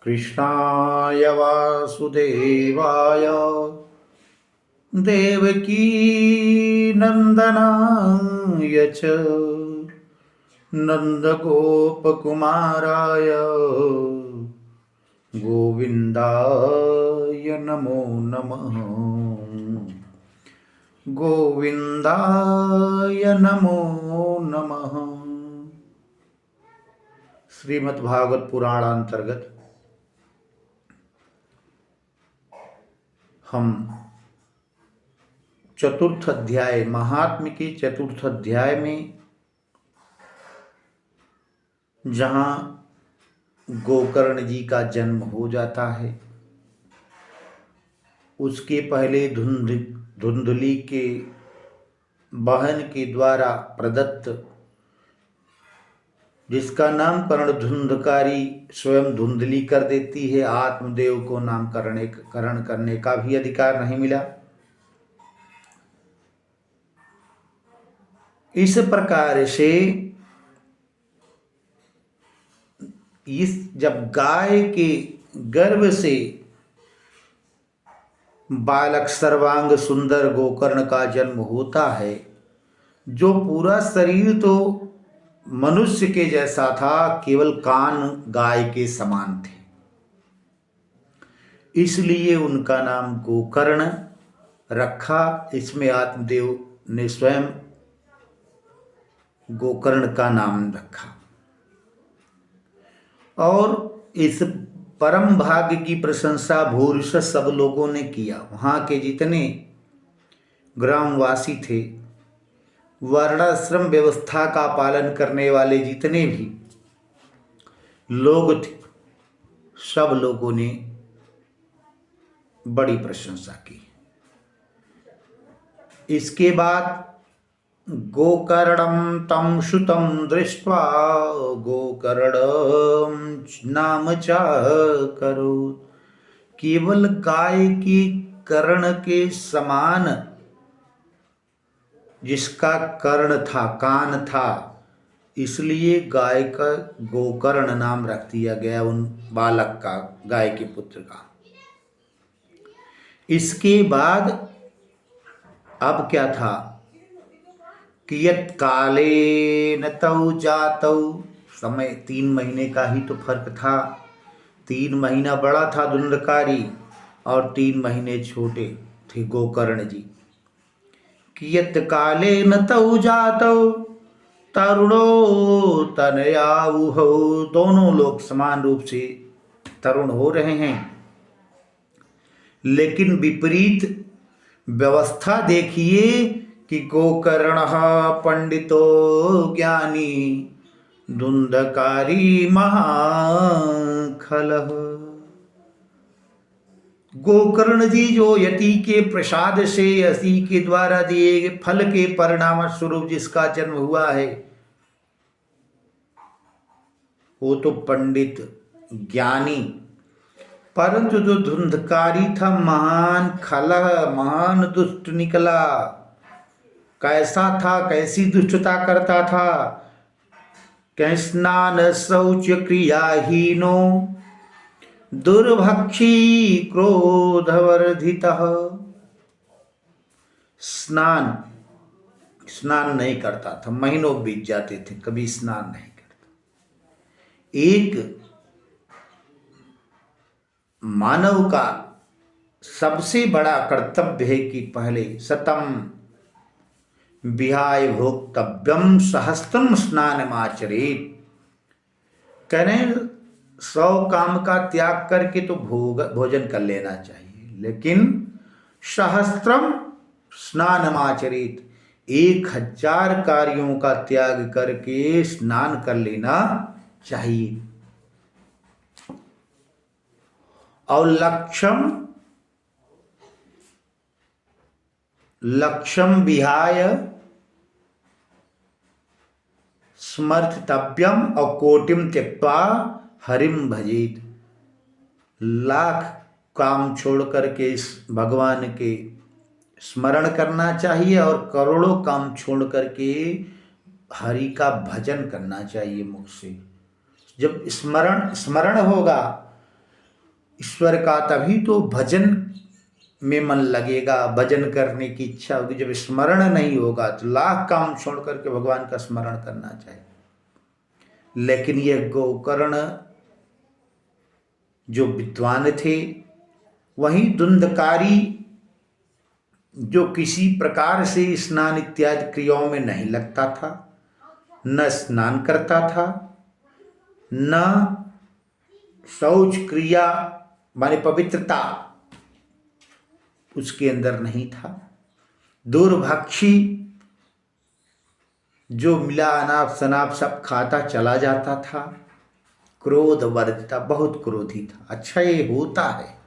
कृष्णाय वासुदेवाय देवकी नंदनाय च नंदगोपकुमाराय गोविन्दाय नमो नमः। गोविन्दाय नमो नमः। श्रीमद्भागवत पुराण अंतर्गत हम चतुर्थ अध्याय महात्म्य के चतुर्थ अध्याय में जहाँ गोकर्ण जी का जन्म हो जाता है, उसके पहले धुंधली के बहन के द्वारा प्रदत्त, जिसका नामकरण धुंधकारी स्वयं धुंधली कर देती है, आत्मदेव को नामकरण करने का भी अधिकार नहीं मिला। इस प्रकार से जब गाय के गर्भ से बालक सर्वांग सुंदर गोकर्ण का जन्म होता है, जो पूरा शरीर तो मनुष्य के जैसा था, केवल कान गाय के समान थे, इसलिए उनका नाम गोकर्ण रखा। इसमें आत्मदेव ने स्वयं गोकर्ण का नाम रखा। और इस परम भाग्य की प्रशंसा भूरिश सब लोगों ने किया। वहाँ के जितने ग्रामवासी थे, वर्णाश्रम व्यवस्था का पालन करने वाले जितने भी लोग थे, सब लोगों ने बड़ी प्रशंसा की। इसके बाद गोकर्णं तं श्रुतं दृष्ट्वा गोकर्णं नाम चाकरोत्। केवल गाय के कर्ण के समान जिसका कर्ण था, कान था, इसलिए गाय का गोकर्ण नाम रख दिया गया उन बालक का, गाय के पुत्र का। इसके बाद अब क्या था, कियत काले न तौ जातौ, समय 3 महीने का ही तो फर्क था। 3 महीना बड़ा था धुंधकारी और 3 महीने छोटे थे गोकर्ण जी। कियत काले न तौ जातौ तरुणो तनयावुहौ। दोनों लोग समान रूप से तरुण हो रहे हैं, लेकिन विपरीत व्यवस्था देखिए कि गोकर्ण पंडितो ज्ञानी धुंधकारी महाखलः। गोकर्ण जी जो यति के प्रसाद से, यति के द्वारा दिए गए फल के परिणाम स्वरूप जिसका जन्म हुआ है, वो तो पंडित ज्ञानी, परंतु जो धुंधकारी था महान खलह, महान दुष्ट निकला। कैसा था, कैसी दुष्टता करता था, कैस्नान शौच क्रियाहीनो दुर्भक्षी क्रोधवर्धितः। स्नान नहीं करता था, महीनों बीत जाते थे, कभी स्नान नहीं करता। एक मानव का सबसे बड़ा कर्तव्य है कि पहले शतम विहाय भोक्तव्यम सहस्त्रम स्नानमाचरेत्। करें 100 काम का त्याग करके तो भोजन कर लेना चाहिए, लेकिन सहस्त्रम स्नानमाचरेत्, 1000 कार्यों का त्याग करके स्नान कर लेना चाहिए। और लक्ष्यम विहाय स्मर्तव्यम और कोटिम त्यक्त्वा हरिम भजेत। लाख काम छोड़ करके भगवान के स्मरण करना चाहिए और करोड़ों काम छोड़ करके हरि का भजन करना चाहिए मुख से। जब स्मरण होगा ईश्वर का तभी तो भजन में मन लगेगा, भजन करने की इच्छा होगी। जब स्मरण नहीं होगा तो लाख काम छोड़ करके भगवान का स्मरण करना चाहिए। लेकिन ये गोकर्ण जो विद्वान थे, वहीं धुंधकारी जो किसी प्रकार से स्नान इत्यादि क्रियाओं में नहीं लगता था, न स्नान करता था, न शौच क्रिया माने पवित्रता उसके अंदर नहीं था, दुर्भक्षी जो मिला अनाप शनाप सब खाता चला जाता था, क्रोध वर्जिता बहुत क्रोधी था। अच्छा ये होता है।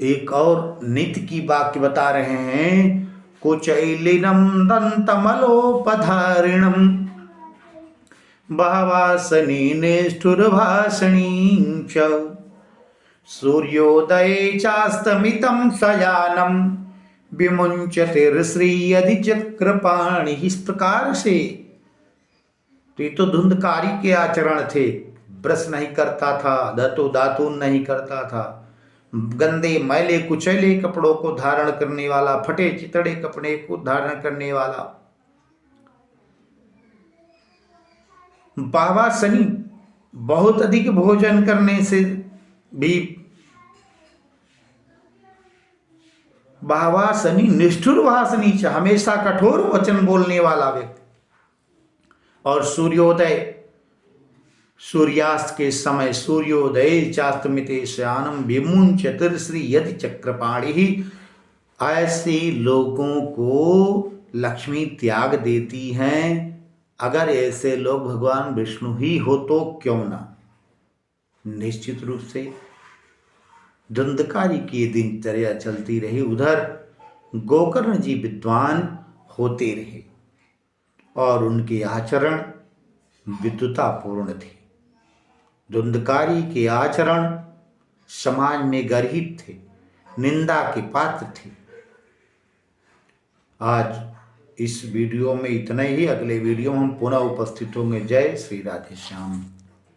एक और नित्य की वाक्य बता रहे हैं, कुचैलिनम दंतमलोपधारिणम बहवासनी निष्ठुरभाषणी च सूर्योदये चास्तमितं शयानम विमुंचतिर्श्रीयधिचक्रपाणि। इस प्रकार से तो ये तो धुंधकारी के आचरण थे। ब्रश नहीं करता था, दातून नहीं करता था, गंदे मैले कुचैले कपड़ों को धारण करने वाला, फटे चितड़े कपड़े को धारण करने वाला। बावासनी बहुत अधिक भोजन करने से भी, बावासनी निष्ठुर भाषणी, हमेशा कठोर वचन बोलने वाला व्यक्ति। और सूर्योदय सूर्यास्त के समय, सूर्योदय चास्तमिते शयानम विमुन चतुर्श्री यदि चक्रपाणी, ऐसे लोगों को लक्ष्मी त्याग देती हैं। अगर ऐसे लोग भगवान विष्णु ही हो तो क्यों ना। निश्चित रूप से धुंधकारी की दिनचर्या चलती रही। उधर गोकर्ण जी विद्वान होते रहे और उनके आचरण विद्वतापूर्ण थे। धुंधकारी के आचरण समाज में गर्हित थे, निंदा के पात्र थे। आज इस वीडियो में इतना ही। अगले वीडियो में हम पुनः उपस्थित होंगे। जय श्री राधे श्याम।